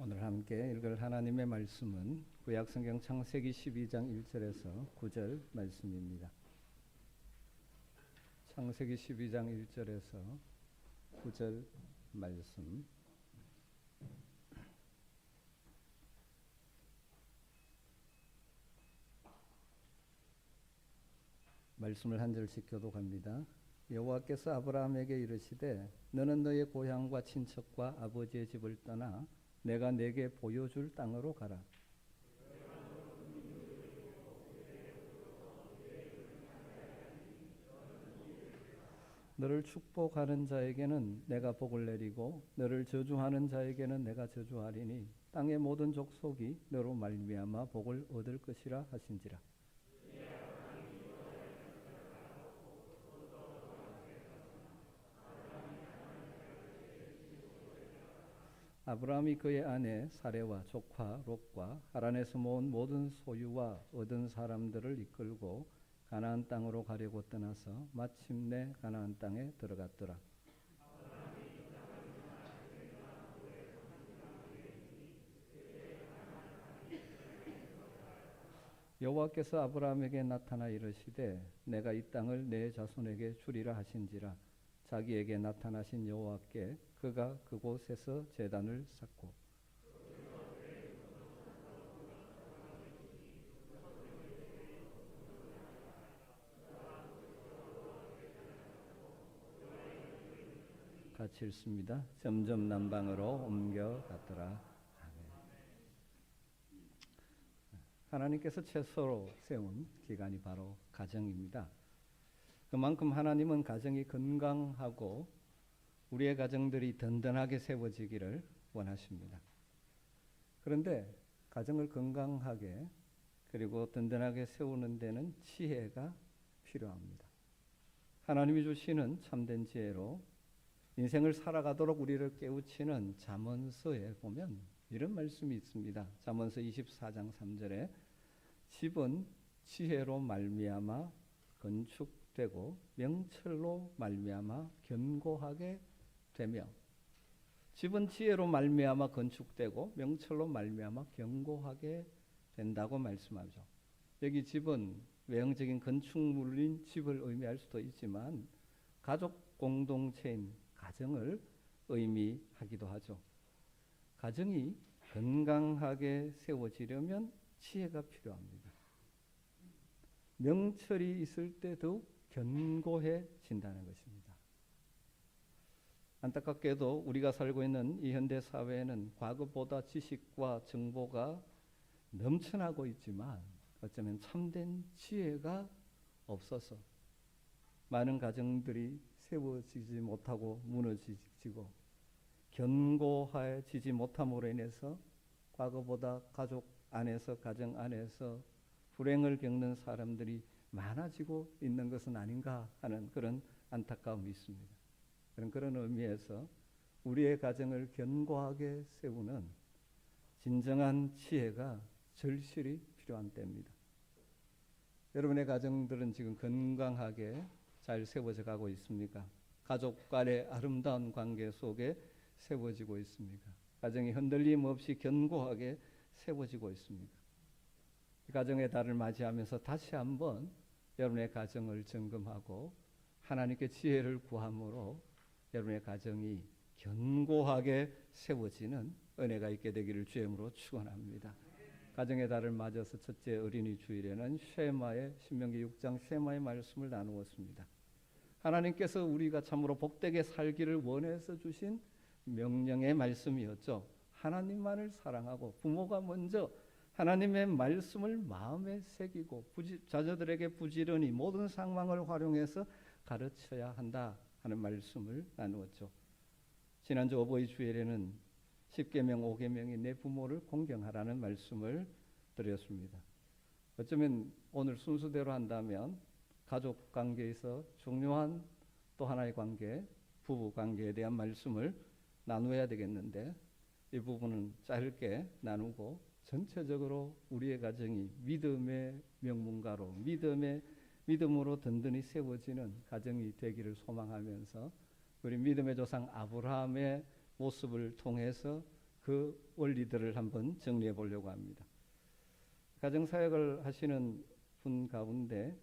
오늘 함께 읽을 하나님의 말씀은 구약성경 창세기 12장 1절에서 9절 말씀입니다. 창세기 12장 1절에서 9절 말씀. 말씀을 한 절씩 교독합니다. 여호와께서 아브라함에게 이르시되 너는 너의 고향과 친척과 아버지의 집을 떠나 내가 내게 보여줄 땅으로 가라. 너를 축복하는 자에게는 내가 복을 내리고 너를 저주하는 자에게는 내가 저주하리니 땅의 모든 족속이 너로 말미암아 복을 얻을 것이라 하신지라. 아브라함이 그의 아내 사레와 조카 롯과 하란에서 모은 모든 소유와 얻은 사람들을 이끌고 가나안 땅으로 가려고 떠나서 마침내 가나안 땅에 들어갔더라. 여호와께서 아브라함에게 나타나 이르시되 내가 이 땅을 내 자손에게 주리라 하신지라. 자기에게 나타나신 여호와께 그가 그곳에서 제단을 쌓고 같이 읽습니다. 점점 남방으로 옮겨갔더라. 하나님께서 최소로 세운 기간이 바로 가정입니다. 그만큼 하나님은 가정이 건강하고 우리의 가정들이 든든하게 세워지기를 원하십니다. 그런데 가정을 건강하게 그리고 든든하게 세우는 데는 지혜가 필요합니다. 하나님이 주시는 참된 지혜로 인생을 살아가도록 우리를 깨우치는 잠언서에 보면 이런 말씀이 있습니다. 잠언서 24장 3절에 집은 지혜로 말미암아 건축되고 명철로 말미암아 견고하게 되며, 집은 지혜로 말미암아 건축되고 명철로 말미암아 견고하게 된다고 말씀하죠. 여기 집은 외형적인 건축물인 집을 의미할 수도 있지만 가족 공동체인 가정을 의미하기도 하죠. 가정이 건강하게 세워지려면 지혜가 필요합니다. 명철이 있을 때 더욱 견고해진다는 것입니다. 안타깝게도 우리가 살고 있는 이 현대 사회에는 과거보다 지식과 정보가 넘쳐나고 있지만 어쩌면 참된 지혜가 없어서 많은 가정들이 세워지지 못하고 무너지고 견고해지지 못함으로 인해서 과거보다 가족 안에서 가정 안에서 불행을 겪는 사람들이 많아지고 있는 것은 아닌가 하는 그런 안타까움이 있습니다. 그런 의미에서 우리의 가정을 견고하게 세우는 진정한 지혜가 절실히 필요한 때입니다. 여러분의 가정들은 지금 건강하게 잘 세워져 가고 있습니까? 가족 간의 아름다운 관계 속에 세워지고 있습니까? 가정이 흔들림 없이 견고하게 세워지고 있습니까? 가정의 달을 맞이하면서 다시 한번 여러분의 가정을 점검하고 하나님께 지혜를 구함으로 여러분의 가정이 견고하게 세워지는 은혜가 있게 되기를 주의 이름으로 축원합니다. 가정의 달을 맞아서 첫째 어린이 주일에는 쉐마의 신명기 6장 쉐마의 말씀을 나누었습니다. 하나님께서 우리가 참으로 복되게 살기를 원해서 주신 명령의 말씀이었죠. 하나님만을 사랑하고 부모가 먼저 하나님의 말씀을 마음에 새기고 자녀들에게 부지런히 모든 상황을 활용해서 가르쳐야 한다 하는 말씀을 나누었죠. 지난주 어버이 주일에는 10계명 5계명이 내 부모를 공경하라는 말씀을 드렸습니다. 어쩌면 오늘 순서대로 한다면 가족 관계에서 중요한 또 하나의 관계, 부부 관계에 대한 말씀을 나누어야 되겠는데 이 부분은 짧게 나누고 전체적으로 우리의 가정이 믿음의 명문가로 믿음으로 든든히 세워지는 가정이 되기를 소망하면서 우리 믿음의 조상 아브라함의 모습을 통해서 그 원리들을 한번 정리해 보려고 합니다. 가정사역을 하시는 분 가운데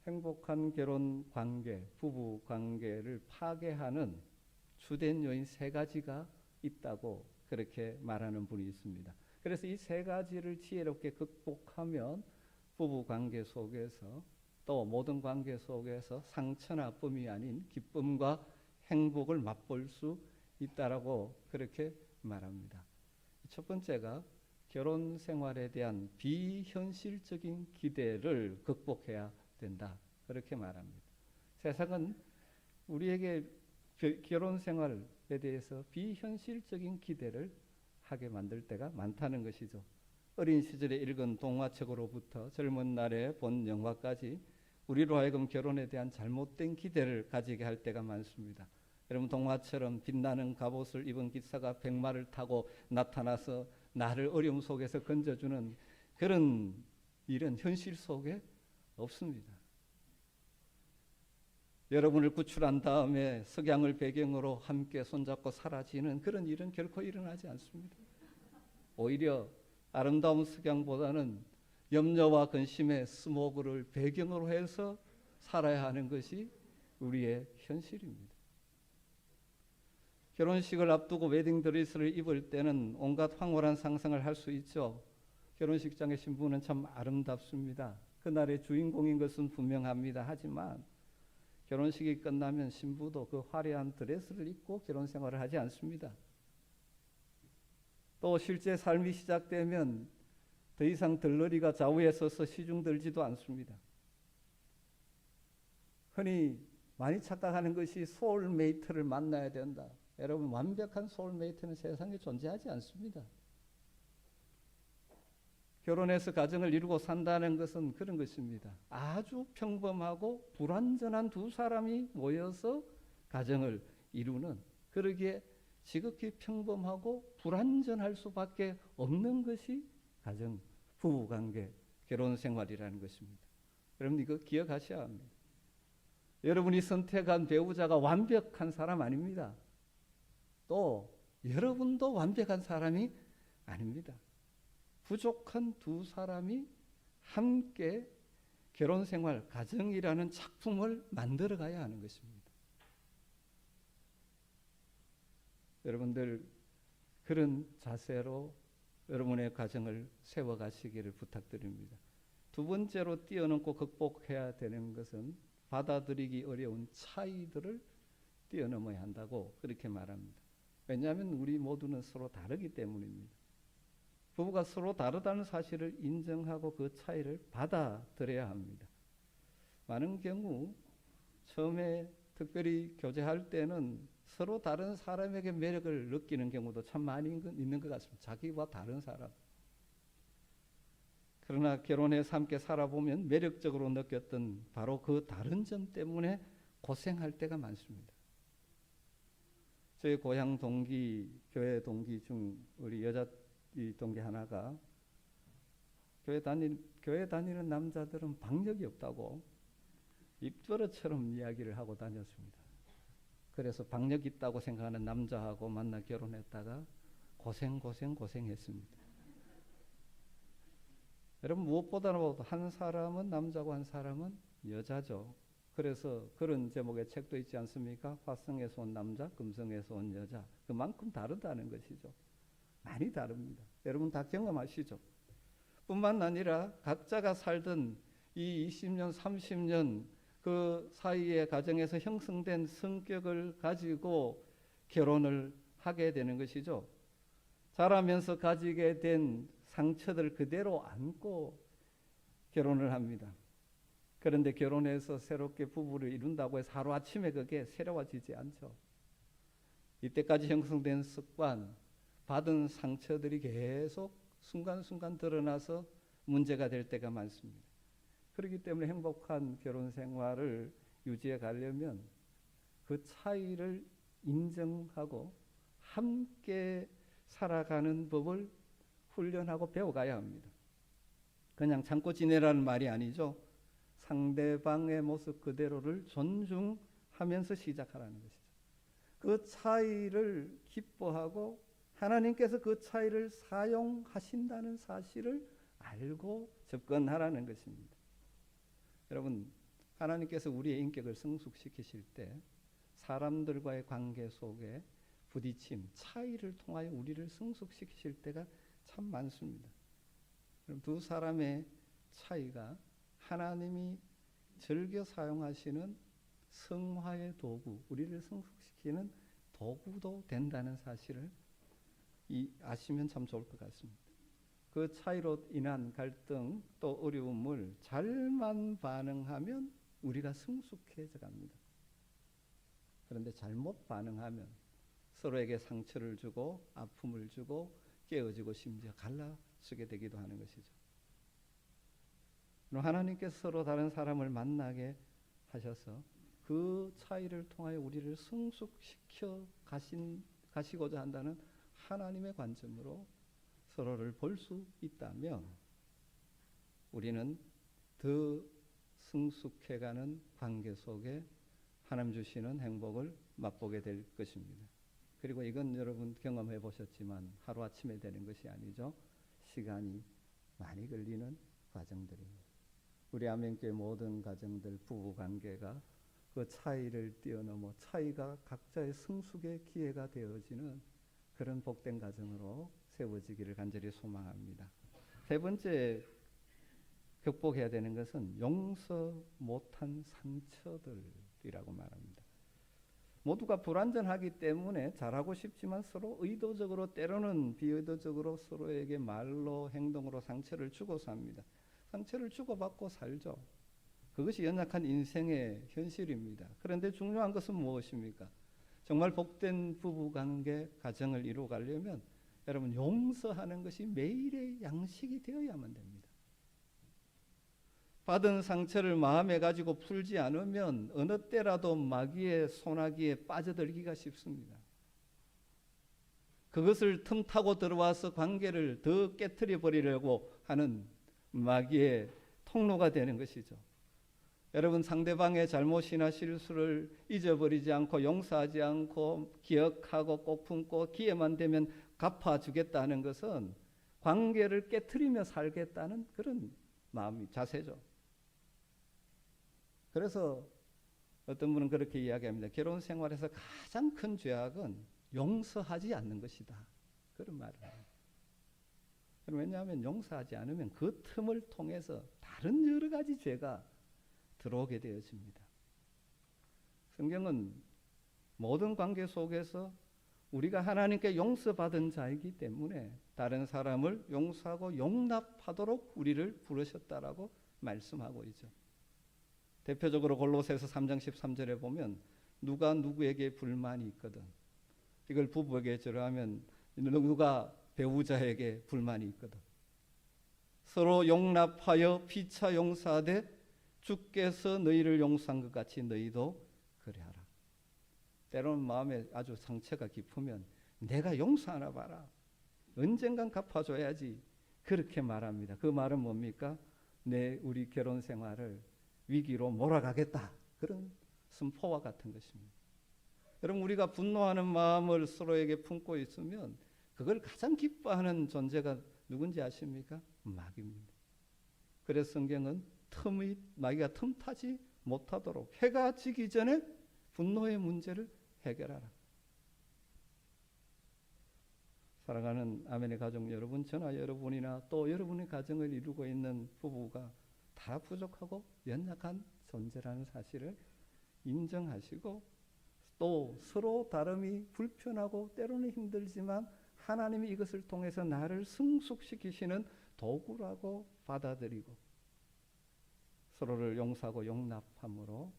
행복한 결혼 관계, 부부 관계를 파괴하는 주된 요인 3가지가 있다고 그렇게 말하는 분이 있습니다. 그래서 이 3가지를 지혜롭게 극복하면 부부 관계 속에서 또 모든 관계 속에서 상처나 아픔이 아닌 기쁨과 행복을 맛볼 수 있다라고 그렇게 말합니다. 첫 번째가 결혼 생활에 대한 비현실적인 기대를 극복해야 된다. 그렇게 말합니다. 세상은 우리에게 결혼 생활에 대해서 비현실적인 기대를 하게 만들 때가 많다는 것이죠. 어린 시절에 읽은 동화책으로부터 젊은 날에 본 영화까지 우리로 하여금 결혼에 대한 잘못된 기대를 가지게 할 때가 많습니다. 여러분, 동화처럼 빛나는 갑옷을 입은 기사가 백마를 타고 나타나서 나를 어려움 속에서 건져주는 그런 일은 현실 속에 없습니다. 여러분을 구출한 다음에 석양을 배경으로 함께 손잡고 사라지는 그런 일은 결코 일어나지 않습니다. 오히려 아름다운 석양보다는 염려와 근심의 스모그를 배경으로 해서 살아야 하는 것이 우리의 현실입니다. 결혼식을 앞두고 웨딩드레스를 입을 때는 온갖 황홀한 상상을 할 수 있죠. 결혼식장의 신부는 참 아름답습니다. 그날의 주인공인 것은 분명합니다. 하지만 결혼식이 끝나면 신부도 그 화려한 드레스를 입고 결혼 생활을 하지 않습니다. 또 실제 삶이 시작되면 더 이상 들러리가 좌우에 서서 시중 들지도 않습니다. 흔히 많이 착각하는 것이 소울메이트를 만나야 된다. 여러분, 완벽한 소울메이트는 세상에 존재하지 않습니다. 결혼해서 가정을 이루고 산다는 것은 그런 것입니다. 아주 평범하고 불완전한 두 사람이 모여서 가정을 이루는, 그러기에 지극히 평범하고 불완전할 수밖에 없는 것이 가정, 부부관계, 결혼생활이라는 것입니다. 여러분, 이거 기억하셔야 합니다. 여러분이 선택한 배우자가 완벽한 사람 아닙니다. 또 여러분도 완벽한 사람이 아닙니다. 부족한 두 사람이 함께 결혼생활, 가정이라는 작품을 만들어 가야 하는 것입니다. 여러분들, 그런 자세로 여러분의 가정을 세워가시기를 부탁드립니다. 두 번째로 뛰어넘고 극복해야 되는 것은 받아들이기 어려운 차이들을 뛰어넘어야 한다고 그렇게 말합니다. 왜냐하면 우리 모두는 서로 다르기 때문입니다. 부부가 서로 다르다는 사실을 인정하고 그 차이를 받아들여야 합니다. 많은 경우 처음에 특별히 교제할 때는 서로 다른 사람에게 매력을 느끼는 경우도 참 많이 있는 것 같습니다. 자기와 다른 사람. 그러나 결혼해서 함께 살아보면 매력적으로 느꼈던 바로 그 다른 점 때문에 고생할 때가 많습니다. 저희 고향 동기, 교회 동기 중 우리 여자 동기 하나가 교회 다니는 남자들은 박력이 없다고 입버릇처럼 이야기를 하고 다녔습니다. 그래서 박력 있다고 생각하는 남자하고 만나 결혼했다가 고생했습니다. 여러분, 무엇보다도 한 사람은 남자고 한 사람은 여자죠. 그래서 그런 제목의 책도 있지 않습니까? 화성에서 온 남자, 금성에서 온 여자. 그만큼 다르다는 것이죠. 많이 다릅니다. 여러분 다 경험하시죠? 뿐만 아니라 각자가 살던 이 20년, 30년 그 사이의 가정에서 형성된 성격을 가지고 결혼을 하게 되는 것이죠. 자라면서 가지게 된 상처들 그대로 안고 결혼을 합니다. 그런데 결혼해서 새롭게 부부를 이룬다고 해서 하루아침에 그게 새로워지지 않죠. 이때까지 형성된 습관, 받은 상처들이 계속 순간순간 드러나서 문제가 될 때가 많습니다. 그렇기 때문에 행복한 결혼 생활을 유지해 가려면 그 차이를 인정하고 함께 살아가는 법을 훈련하고 배워가야 합니다. 그냥 참고 지내라는 말이 아니죠. 상대방의 모습 그대로를 존중하면서 시작하라는 것이죠. 그 차이를 기뻐하고 하나님께서 그 차이를 사용하신다는 사실을 알고 접근하라는 것입니다. 여러분, 하나님께서 우리의 인격을 성숙시키실 때 사람들과의 관계 속에 부딪힘, 차이를 통하여 우리를 성숙시키실 때가 참 많습니다. 그럼 두 사람의 차이가 하나님이 즐겨 사용하시는 성화의 도구, 우리를 성숙시키는 도구도 된다는 사실을 아시면 참 좋을 것 같습니다. 그 차이로 인한 갈등 또 어려움을 잘만 반응하면 우리가 성숙해져 갑니다. 그런데 잘못 반응하면 서로에게 상처를 주고 아픔을 주고 깨어지고 심지어 갈라서게 되기도 하는 것이죠. 하나님께서 서로 다른 사람을 만나게 하셔서 그 차이를 통하여 우리를 성숙시켜 가시고자 한다는 하나님의 관점으로 서로를 볼 수 있다면 우리는 더 성숙해가는 관계 속에 하나님 주시는 행복을 맛보게 될 것입니다. 그리고 이건 여러분 경험해 보셨지만 하루아침에 되는 것이 아니죠. 시간이 많이 걸리는 과정들입니다. 우리 아멘교회 모든 가정들 부부관계가 그 차이를 뛰어넘어 차이가 각자의 성숙의 기회가 되어지는 그런 복된 가정으로 세워지기를 간절히 소망합니다. 세 번째 극복해야 되는 것은 용서 못한 상처들이라고 말합니다. 모두가 불완전하기 때문에 잘하고 싶지만 서로 의도적으로 때로는 비의도적으로 서로에게 말로 행동으로 상처를 주고 삽니다. 상처를 주고받고 살죠. 그것이 연약한 인생의 현실입니다. 그런데 중요한 것은 무엇입니까? 정말 복된 부부관계 가정을 이루어가려면 여러분 용서하는 것이 매일의 양식이 되어야만 됩니다. 받은 상처를 마음에 가지고 풀지 않으면 어느 때라도 마귀의 소나기에 빠져들기가 쉽습니다. 그것을 틈타고 들어와서 관계를 더 깨트려 버리려고 하는 마귀의 통로가 되는 것이죠. 여러분 상대방의 잘못이나 실수를 잊어버리지 않고 용서하지 않고 기억하고 꼭 품고 기회만 되면 갚아주겠다는 것은 관계를 깨트리며 살겠다는 그런 마음이 자세죠. 그래서 어떤 분은 그렇게 이야기합니다. 결혼 생활에서 가장 큰 죄악은 용서하지 않는 것이다. 그런 말을 합니다. 왜냐하면 용서하지 않으면 그 틈을 통해서 다른 여러 가지 죄가 들어오게 되어집니다. 성경은 모든 관계 속에서 우리가 하나님께 용서받은 자이기 때문에 다른 사람을 용서하고 용납하도록 우리를 부르셨다라고 말씀하고 있죠. 대표적으로 골로새서 3장 13절에 보면 누가 누구에게 불만이 있거든 이걸 부부에게 절하면 누가 배우자에게 불만이 있거든 서로 용납하여 피차 용서하되 주께서 너희를 용서한 것 같이 너희도 그래하라. 때로는 마음에 아주 상처가 깊으면 내가 용서하나 봐라. 언젠간 갚아줘야지. 그렇게 말합니다. 그 말은 뭡니까? 우리 결혼 생활을 위기로 몰아가겠다. 그런 선포와 같은 것입니다. 여러분 우리가 분노하는 마음을 서로에게 품고 있으면 그걸 가장 기뻐하는 존재가 누군지 아십니까? 마귀입니다. 그래서 성경은 마귀가 틈타지 못하도록 해가 지기 전에 분노의 문제를 해결하라. 사랑하는 아멘의 가족 여러분, 저나 여러분이나 또 여러분의 가정을 이루고 있는 부부가 다 부족하고 연약한 존재라는 사실을 인정하시고 또 서로 다름이 불편하고 때로는 힘들지만 하나님이 이것을 통해서 나를 성숙시키시는 도구라고 받아들이고 서로를 용서하고 용납함으로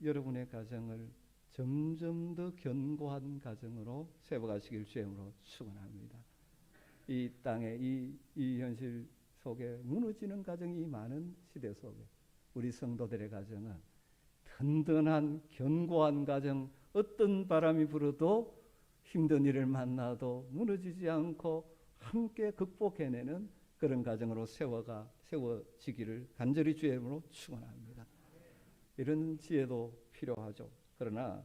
여러분의 가정을 점점 더 견고한 가정으로 세워가시길 주님으로 축원합니다. 이 땅에 이 현실 속에 무너지는 가정이 많은 시대 속에 우리 성도들의 가정은 든든한 견고한 가정, 어떤 바람이 불어도 힘든 일을 만나도 무너지지 않고 함께 극복해내는 그런 가정으로 세워지기를 간절히 주의 이름으로 축원합니다. 이런 지혜도 필요하죠. 그러나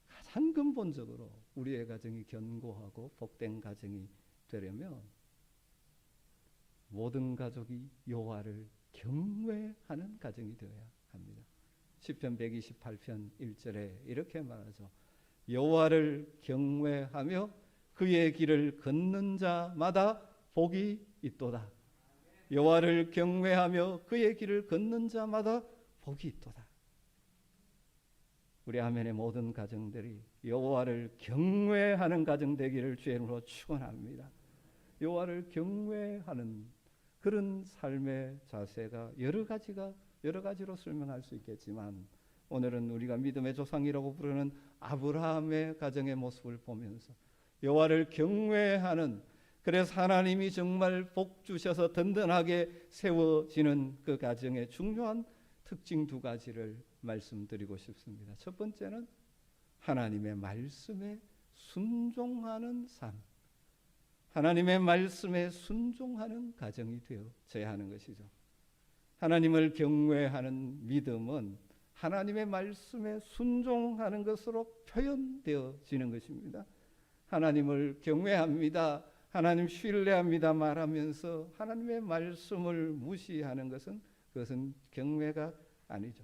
가장 근본적으로 우리의 가정이 견고하고 복된 가정이 되려면 모든 가족이 여호와를 경외하는 가정이 되어야 합니다. 시편 128편 1절에 이렇게 말하죠. 여호와를 경외하며 그의 길을 걷는 자마다 복이 있도다. 여호와를 경외하며 그의 길을 걷는 자마다 복이 있도다. 우리 아멘의 모든 가정들이 여호와를 경외하는 가정 되기를 주의 이름으로 축원합니다. 여호와를 경외하는 그런 삶의 자세가 여러 가지로 설명할 수 있겠지만 오늘은 우리가 믿음의 조상이라고 부르는 아브라함의 가정의 모습을 보면서 여호와를 경외하는, 그래서 하나님이 정말 복 주셔서 든든하게 세워지는 그 가정의 중요한 특징 두 가지를 말씀드리고 싶습니다. 첫 번째는 하나님의 말씀에 순종하는 삶, 하나님의 말씀에 순종하는 가정이 되어져야 하는 것이죠. 하나님을 경외하는 믿음은 하나님의 말씀에 순종하는 것으로 표현되어지는 것입니다. 하나님을 경외합니다, 하나님 신뢰합니다 말하면서 하나님의 말씀을 무시하는 것은 그것은 경외가 아니죠.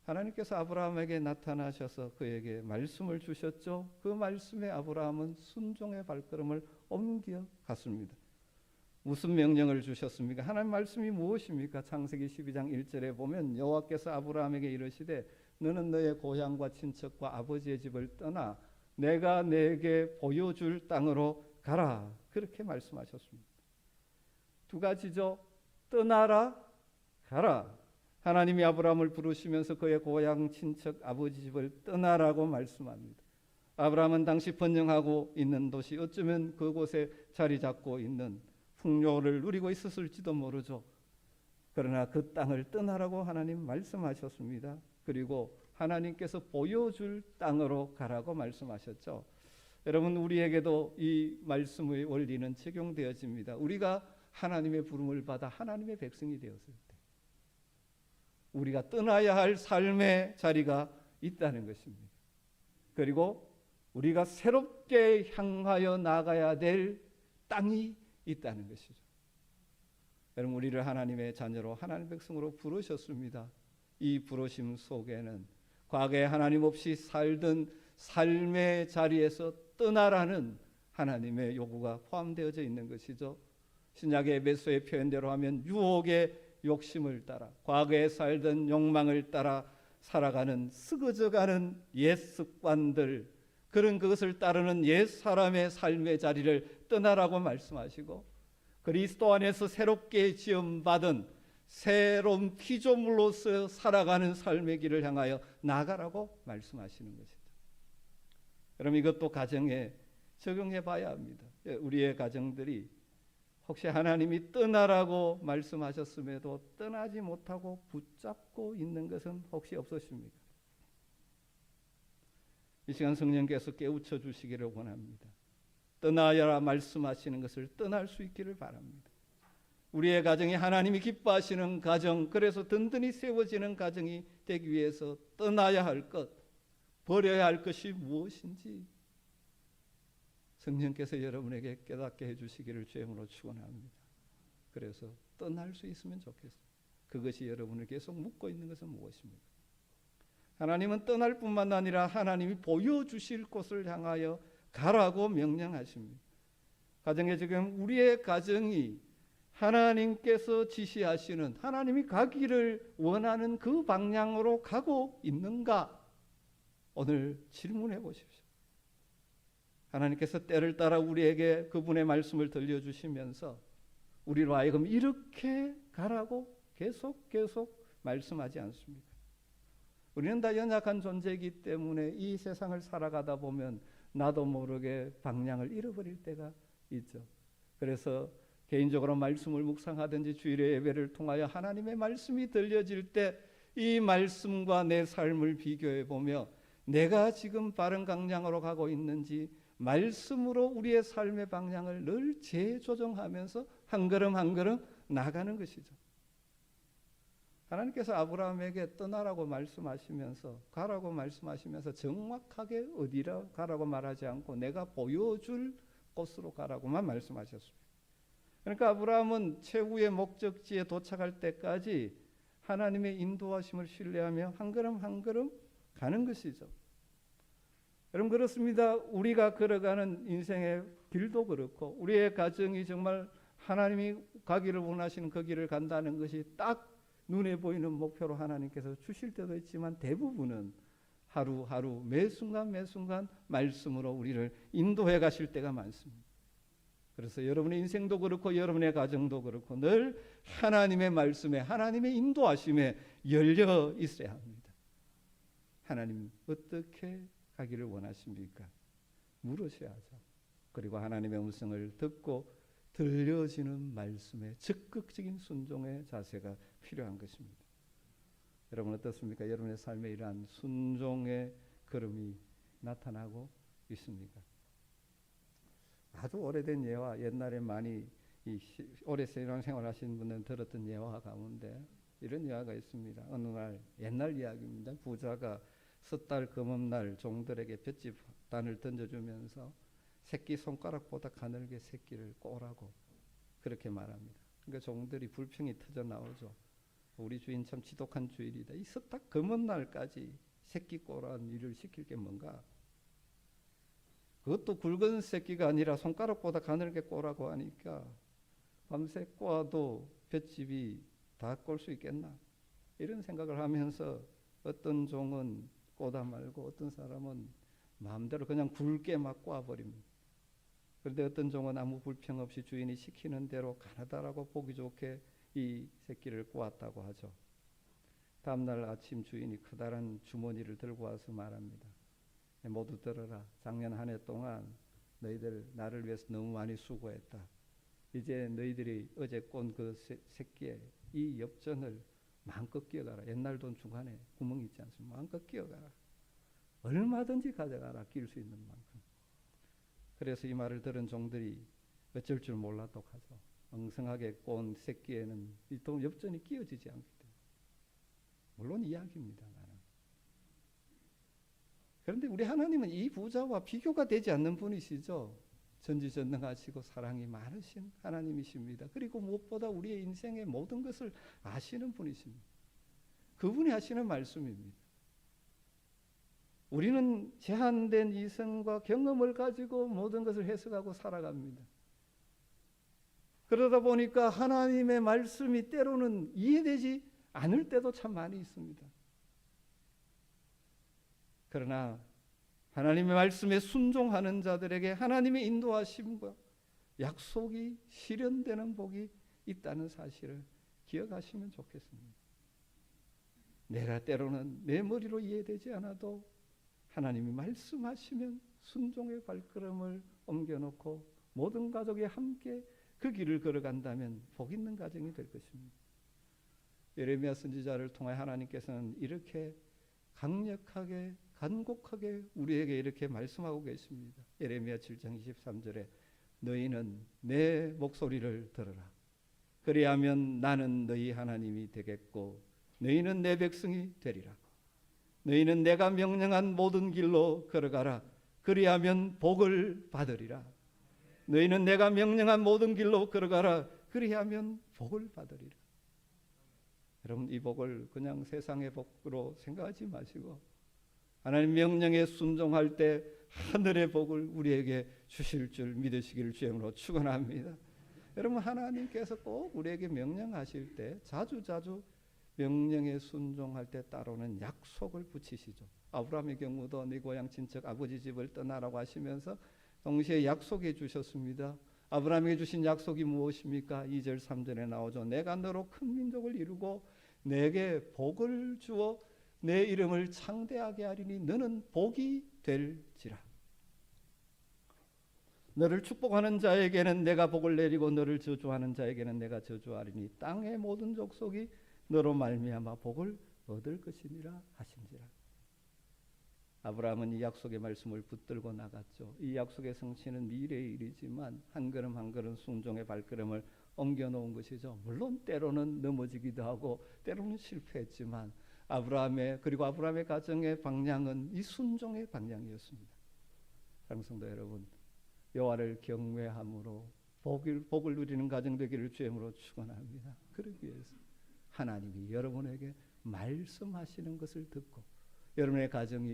하나님께서 아브라함에게 나타나셔서 그에게 말씀을 주셨죠. 그 말씀에 아브라함은 순종의 발걸음을 옮겨갔습니다. 무슨 명령을 주셨습니까? 하나님 말씀이 무엇입니까? 창세기 12장 1절에 보면 여호와께서 아브라함에게 이르시되 너는 너의 고향과 친척과 아버지의 집을 떠나 내가 내게 보여줄 땅으로 가라. 그렇게 말씀하셨습니다. 두 가지죠. 떠나라, 가라. 하나님이 아브라함을 부르시면서 그의 고향 친척 아버지 집을 떠나라고 말씀합니다. 아브라함은 당시 번영하고 있는 도시, 어쩌면 그곳에 자리 잡고 있는 풍요를 누리고 있었을지도 모르죠. 그러나 그 땅을 떠나라고 하나님 말씀하셨습니다. 그리고 하나님께서 보여줄 땅으로 가라고 말씀하셨죠. 여러분, 우리에게도 이 말씀의 원리는 적용되어집니다. 우리가 하나님의 부름을 받아 하나님의 백성이 되었을 때 우리가 떠나야 할 삶의 자리가 있다는 것입니다. 그리고 우리가 새롭게 향하여 나가야 될 땅이 있다는 것이죠. 여러분, 우리를 하나님의 자녀로 하나님의 백성으로 부르셨습니다. 이 부르심 속에는 과거에 하나님 없이 살던 삶의 자리에서 떠나라는 하나님의 요구가 포함되어져 있는 것이죠. 신약의 에베소의 표현대로 하면 유혹의 욕심을 따라 과거에 살던 욕망을 따라 살아가는 썩어져가는 옛 습관들, 그런 그것을 따르는 옛 사람의 삶의 자리를 떠나라고 말씀하시고 그리스도 안에서 새롭게 지음받은 새로운 피조물로서 살아가는 삶의 길을 향하여 나가라고 말씀하시는 것이죠. 여러분, 이것도 가정에 적용해 봐야 합니다. 우리의 가정들이 혹시 하나님이 떠나라고 말씀하셨음에도 떠나지 못하고 붙잡고 있는 것은 혹시 없으십니까? 이 시간 성령께서 깨우쳐 주시기를 원합니다. 떠나야 말씀하시는 것을 떠날 수 있기를 바랍니다. 우리의 가정이 하나님이 기뻐하시는 가정, 그래서 든든히 세워지는 가정이 되기 위해서 떠나야 할 것, 버려야 할 것이 무엇인지 성령께서 여러분에게 깨닫게 해주시기를 주의 이름으로 축원합니다. 그래서 떠날 수 있으면 좋겠습니다. 그것이 여러분을 계속 묶고 있는 것은 무엇입니까? 하나님은 떠날 뿐만 아니라 하나님이 보여주실 곳을 향하여 가라고 명령하십니다. 가정에 지금 우리의 가정이 하나님께서 지시하시는, 하나님이 가기를 원하는 그 방향으로 가고 있는가? 오늘 질문해 보십시오. 하나님께서 때를 따라 우리에게 그분의 말씀을 들려주시면서 우리로 하여금 이렇게 가라고 계속 말씀하지 않습니까? 우리는 다 연약한 존재이기 때문에 이 세상을 살아가다 보면 나도 모르게 방향을 잃어버릴 때가 있죠. 그래서 개인적으로 말씀을 묵상하든지 주일의 예배를 통하여 하나님의 말씀이 들려질 때 이 말씀과 내 삶을 비교해 보며 내가 지금 바른 방향으로 가고 있는지 말씀으로 우리의 삶의 방향을 늘 재조정하면서 한 걸음 한 걸음 나가는 것이죠. 하나님께서 아브라함에게 떠나라고 말씀하시면서 가라고 말씀하시면서 정확하게 어디로 가라고 말하지 않고 내가 보여줄 곳으로 가라고만 말씀하셨습니다. 그러니까 아브라함은 최후의 목적지에 도착할 때까지 하나님의 인도하심을 신뢰하며 한 걸음 한 걸음 가는 것이죠. 여러분 그렇습니다. 우리가 걸어가는 인생의 길도 그렇고 우리의 가정이 정말 하나님이 가기를 원하시는 그 길을 간다는 것이 딱 눈에 보이는 목표로 하나님께서 주실 때도 있지만 대부분은 하루하루 매 순간 매 순간 말씀으로 우리를 인도해 가실 때가 많습니다. 그래서 여러분의 인생도 그렇고 여러분의 가정도 그렇고 늘 하나님의 말씀에 하나님의 인도하심에 열려 있어야 합니다. 하나님 어떻게 가기를 원하십니까? 물으셔야 하죠. 그리고 하나님의 음성을 듣고 들려지는 말씀에 적극적인 순종의 자세가 필요한 것입니다. 여러분 어떻습니까? 여러분의 삶에 이러한 순종의 걸음이 나타나고 있습니까? 아주 오래된 예화, 옛날에 많이 오래 신앙생활 하신 분들은 들었던 예화 가운데 이런 예화가 있습니다. 어느 날 옛날 이야기입니다. 부자가 섣달 금음날 종들에게 볏짚단을 던져주면서 새끼 손가락보다 가늘게 새끼를 꼬라고 그렇게 말합니다. 그러니까 종들이 불평이 터져 나오죠. 우리 주인 참 지독한 주인이다. 이 섣달 금음날까지 새끼 꼬라는 일을 시킬 게 뭔가? 그것도 굵은 새끼가 아니라 손가락보다 가늘게 꼬라고 하니까 밤새 꼬아도 볏짚이 다 꼴 수 있겠나? 이런 생각을 하면서 어떤 종은 꼬다 말고 어떤 사람은 마음대로 그냥 굵게 막 꼬아버립니다. 그런데 어떤 종은 아무 불평 없이 주인이 시키는 대로 가느다라고 보기 좋게 이 새끼를 꼬았다고 하죠. 다음날 아침 주인이 커다란 주머니를 들고 와서 말합니다. 모두 들어라. 작년 한 해 동안 너희들 나를 위해서 너무 많이 수고했다. 이제 너희들이 어제 꼰 그 새끼의 이 엽전을 마음껏 끼어가라. 옛날 돈 중간에 구멍이 있지 않습니까? 마음껏 끼어가라. 얼마든지 가져가라. 끼울 수 있는 만큼. 그래서 이 말을 들은 종들이 어쩔 줄 몰라 똑하죠. 엉성하게 꼰 새끼에는 이 돈 엽전이 끼어지지 않기 때문에. 물론 이야기입니다. 나는. 그런데 우리 하나님은 이 부자와 비교가 되지 않는 분이시죠. 전지전능하시고 사랑이 많으신 하나님이십니다. 그리고 무엇보다 우리의 인생의 모든 것을 아시는 분이십니다. 그분이 하시는 말씀입니다. 우리는 제한된 이성과 경험을 가지고 모든 것을 해석하고 살아갑니다. 그러다 보니까 하나님의 말씀이 때로는 이해되지 않을 때도 참 많이 있습니다. 그러나 하나님의 말씀에 순종하는 자들에게 하나님의 인도하심과 약속이 실현되는 복이 있다는 사실을 기억하시면 좋겠습니다. 내가 때로는 내 머리로 이해되지 않아도 하나님이 말씀하시면 순종의 발걸음을 옮겨놓고 모든 가족이 함께 그 길을 걸어간다면 복 있는 가정이 될 것입니다. 예레미야 선지자를 통해 하나님께서는 이렇게 강력하게 간곡하게 우리에게 이렇게 말씀하고 계십니다. 예레미야 7장 23절에 너희는 내 목소리를 들으라. 그리하면 나는 너희 하나님이 되겠고 너희는 내 백성이 되리라. 너희는 내가 명령한 모든 길로 걸어가라. 그리하면 복을 받으리라. 너희는 내가 명령한 모든 길로 걸어가라. 그리하면 복을 받으리라. 여러분 이 복을 그냥 세상의 복으로 생각하지 마시고 하나님 명령에 순종할 때 하늘의 복을 우리에게 주실 줄 믿으시기를 주님으로 축원합니다. 여러분 하나님께서 꼭 우리에게 명령하실 때 자주자주 명령에 순종할 때 따르는 약속을 붙이시죠. 아브라함의 경우도 네 고향 친척 아버지 집을 떠나라고 하시면서 동시에 약속해 주셨습니다. 아브라함에게 주신 약속이 무엇입니까? 2절 3절에 나오죠. 내가 너로 큰 민족을 이루고 내게 복을 주어 내 이름을 창대하게 하리니 너는 복이 될지라. 너를 축복하는 자에게는 내가 복을 내리고 너를 저주하는 자에게는 내가 저주하리니 땅의 모든 족속이 너로 말미암아 복을 얻을 것이니라 하신지라. 아브라함은 이 약속의 말씀을 붙들고 나갔죠. 이 약속의 성취는 미래의 일이지만 한 걸음 한 걸음 순종의 발걸음을 옮겨놓은 것이죠. 물론 때로는 넘어지기도 하고 때로는 실패했지만 그리고 아브라함의 가정의 방향은 이 순종의 방향이었습니다. 사랑하는 성도 여러분, 여호와를 경외함으로 복을 누리는 가정 되기를 주임으로 축원합니다. 그러기 위해서 하나님이 여러분에게 말씀하시는 것을 듣고 여러분의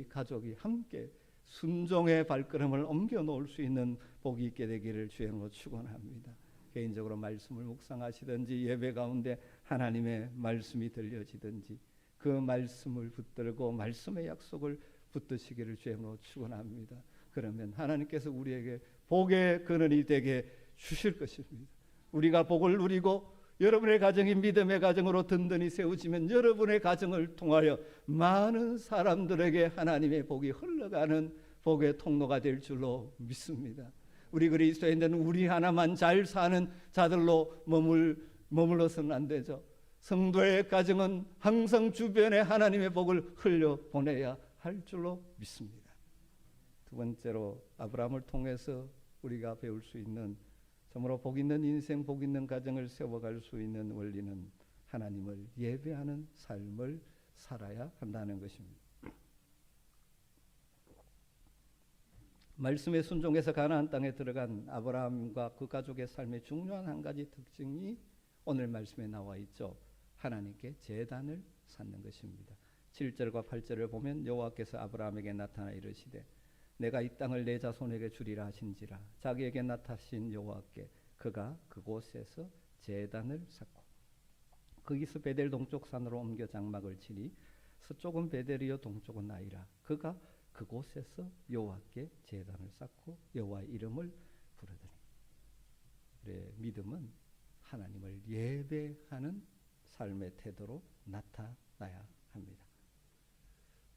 가족이 함께 순종의 발걸음을 옮겨 놓을 수 있는 복이 있게 되기를 주임으로 축원합니다. 개인적으로 말씀을 묵상하시든지 예배 가운데 하나님의 말씀이 들려지든지 그 말씀을 붙들고 말씀의 약속을 붙드시기를 주임으로 축원합니다. 그러면 하나님께서 우리에게 복의 근원이 되게 주실 것입니다. 우리가 복을 누리고 여러분의 가정이 믿음의 가정으로 든든히 세워지면 여러분의 가정을 통하여 많은 사람들에게 하나님의 복이 흘러가는 복의 통로가 될 줄로 믿습니다. 우리 그리스도인들은 우리 하나만 잘 사는 자들로 머물러서는 안 되죠. 성도의 가정은 항상 주변에 하나님의 복을 흘려보내야 할 줄로 믿습니다. 두 번째로 아브라함을 통해서 우리가 배울 수 있는 참으로 복 있는 인생, 복 있는 가정을 세워갈 수 있는 원리는 하나님을 예배하는 삶을 살아야 한다는 것입니다. 말씀에 순종해서 가나안 땅에 들어간 아브라함과 그 가족의 삶의 중요한 한 가지 특징이 오늘 말씀에 나와 있죠. 하나님께 제단을 쌓는 것입니다. 7절과 8절을 보면 여호와께서 아브라함에게 나타나 이르시되 내가 이 땅을 내 자손에게 주리라 하신지라. 자기에게 나타나신 여호와께 그가 그곳에서 제단을 쌓고 거기서 베델 동쪽 산으로 옮겨 장막을 치니 서쪽은 베델이요 동쪽은 아이라. 그가 그곳에서 여호와께 제단을 쌓고 여호와의 이름을 부르더니. 우리의 믿음은 하나님을 예배하는 삶의 태도로 나타나야 합니다.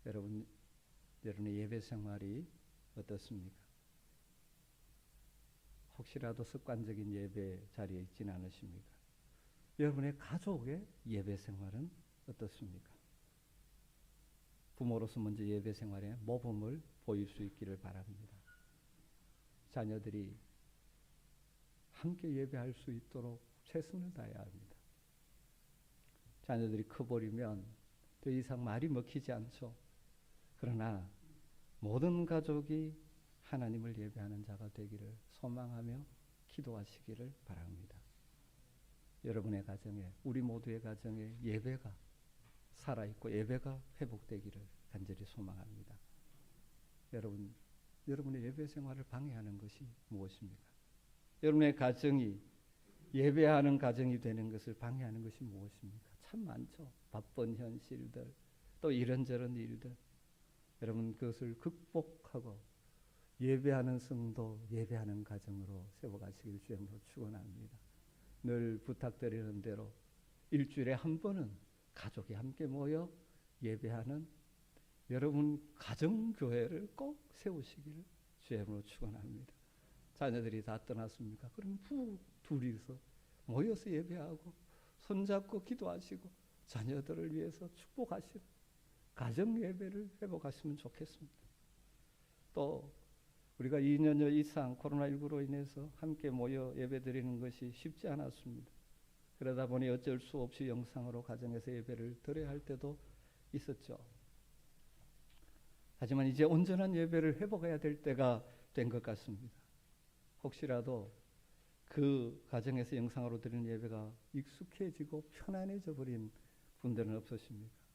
여러분의 예배 생활이 어떻습니까? 혹시라도 습관적인 예배 자리에 있지는 않으십니까? 여러분의 가족의 예배 생활은 어떻습니까? 부모로서 먼저 예배 생활에 모범을 보일 수 있기를 바랍니다. 자녀들이 함께 예배할 수 있도록 최선을 다해야 합니다. 자녀들이 커버리면 더 이상 말이 먹히지 않죠. 그러나 모든 가족이 하나님을 예배하는 자가 되기를 소망하며 기도하시기를 바랍니다. 여러분의 가정에, 우리 모두의 가정에 예배가 살아있고 예배가 회복되기를 간절히 소망합니다. 여러분의 예배 생활을 방해하는 것이 무엇입니까? 여러분의 가정이 예배하는 가정이 되는 것을 방해하는 것이 무엇입니까? 참 많죠. 바쁜 현실들, 또 이런저런 일들. 여러분 그것을 극복하고 예배하는 성도, 예배하는 가정으로 세워가시길 주님으로 축원합니다. 늘 부탁드리는 대로 일주일에 한 번은 가족이 함께 모여 예배하는 여러분 가정교회를 꼭 세우시기를 주님으로 축원합니다. 자녀들이 다 떠났습니까? 그럼 둘이서 모여서 예배하고 손잡고 기도하시고 자녀들을 위해서 축복하시는 가정 예배를 회복하시면 좋겠습니다. 또 우리가 2년여 이상 코로나19로 인해서 함께 모여 예배드리는 것이 쉽지 않았습니다. 그러다 보니 어쩔 수 없이 영상으로 가정에서 예배를 드려야 할 때도 있었죠. 하지만 이제 온전한 예배를 회복해야 될 때가 된 것 같습니다. 혹시라도 그 가정에서 영상으로 드리는 예배가 익숙해지고 편안해져 버린 분들은 없으십니까?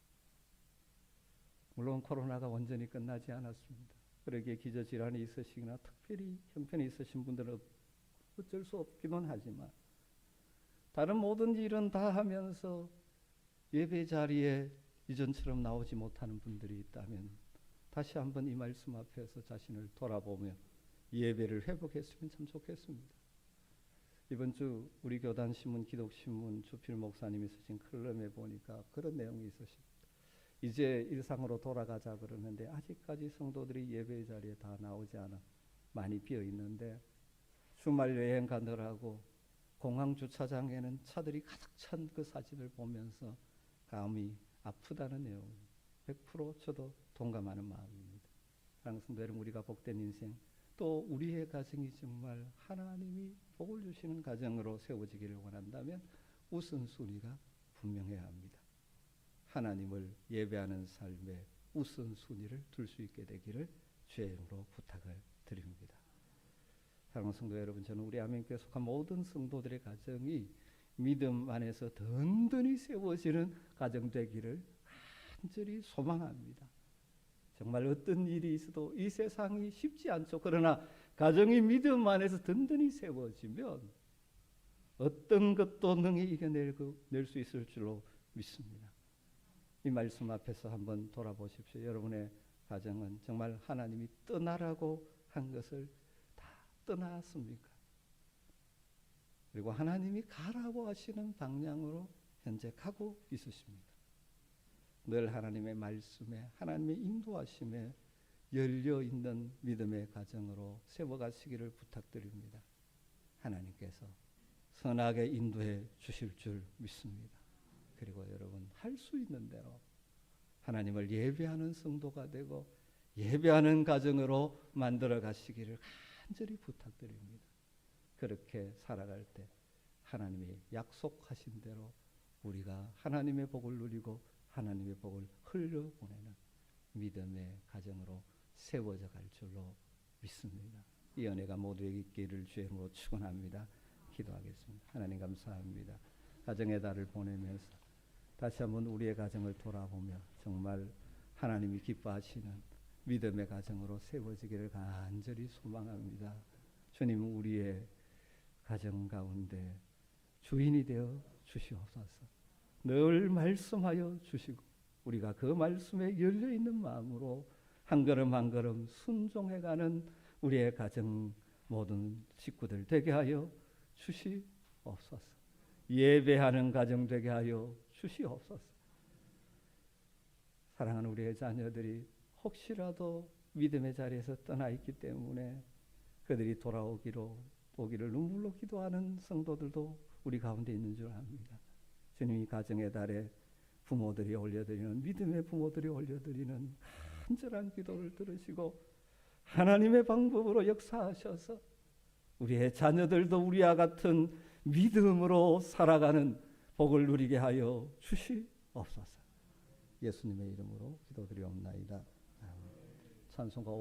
물론 코로나가 완전히 끝나지 않았습니다. 그러기에 기저질환이 있으시거나 특별히 형편이 있으신 분들은 어쩔 수 없기는 하지만 다른 모든 일은 다 하면서 예배 자리에 이전처럼 나오지 못하는 분들이 있다면 다시 한번 이 말씀 앞에서 자신을 돌아보며 예배를 회복했으면 참 좋겠습니다. 이번 주 우리 교단 신문, 기독신문 주필 목사님이 쓰신 칼럼에 보니까 그런 내용이 있으십니다. 이제 일상으로 돌아가자 그러는데 아직까지 성도들이 예배 자리에 다 나오지 않아 많이 비어 있는데 주말 여행 가느라고 공항 주차장에는 차들이 가득 찬 그 사진을 보면서 마음이 아프다는 내용 100% 저도 동감하는 마음입니다. 사랑하는 성도 여러분, 우리가 복된 인생, 또 우리의 가정이 정말 하나님이 복을 주시는 가정으로 세워지기를 원한다면 우선순위가 분명해야 합니다. 하나님을 예배하는 삶에 우선순위를 둘 수 있게 되기를 주의 이름으로 부탁을 드립니다. 사랑하는 성도 여러분, 저는 우리 아멘교회 속한 모든 성도들의 가정이 믿음 안에서 든든히 세워지는 가정 되기를 간절히 소망합니다. 정말 어떤 일이 있어도 이 세상이 쉽지 않죠. 그러나 가정이 믿음 안에서 든든히 세워지면 어떤 것도 능히 이겨낼 수 있을 줄로 믿습니다. 이 말씀 앞에서 한번 돌아보십시오. 여러분의 가정은 정말 하나님이 떠나라고 한 것을 다 떠났습니까? 그리고 하나님이 가라고 하시는 방향으로 현재 가고 있으십니다. 늘 하나님의 말씀에, 하나님의 인도하심에 열려있는 믿음의 가정으로 세워가시기를 부탁드립니다. 하나님께서 선하게 인도해 주실 줄 믿습니다. 그리고 여러분, 할 수 있는 대로 하나님을 예배하는 성도가 되고 예배하는 가정으로 만들어 가시기를 간절히 부탁드립니다. 그렇게 살아갈 때 하나님이 약속하신 대로 우리가 하나님의 복을 누리고 하나님의 복을 흘려보내는 믿음의 가정으로 세워져 갈 줄로 믿습니다. 이 은혜가 모두에게 있기를 주의 이름으로 축원합니다. 기도하겠습니다. 하나님 감사합니다. 가정의 달을 보내면서 다시 한번 우리의 가정을 돌아보며 정말 하나님이 기뻐하시는 믿음의 가정으로 세워지기를 간절히 소망합니다. 주님, 우리의 가정 가운데 주인이 되어 주시옵소서. 늘 말씀하여 주시고 우리가 그 말씀에 열려있는 마음으로 한 걸음 한 걸음 순종해가는 우리의 가정 모든 식구들 되게 하여 주시옵소서. 예배하는 가정 되게 하여 주시옵소서. 사랑하는 우리의 자녀들이 혹시라도 믿음의 자리에서 떠나 있기 때문에 그들이 오기를 눈물로 기도하는 성도들도 우리 가운데 있는 줄 압니다. 주님이 가정의 달에 부모들이 올려드리는, 믿음의 부모들이 올려드리는 간절한 기도를 들으시고 하나님의 방법으로 역사하셔서 우리의 자녀들도 우리와 같은 믿음으로 살아가는 복을 누리게 하여 주시옵소서. 예수님의 이름으로 기도드리옵나이다. 찬송가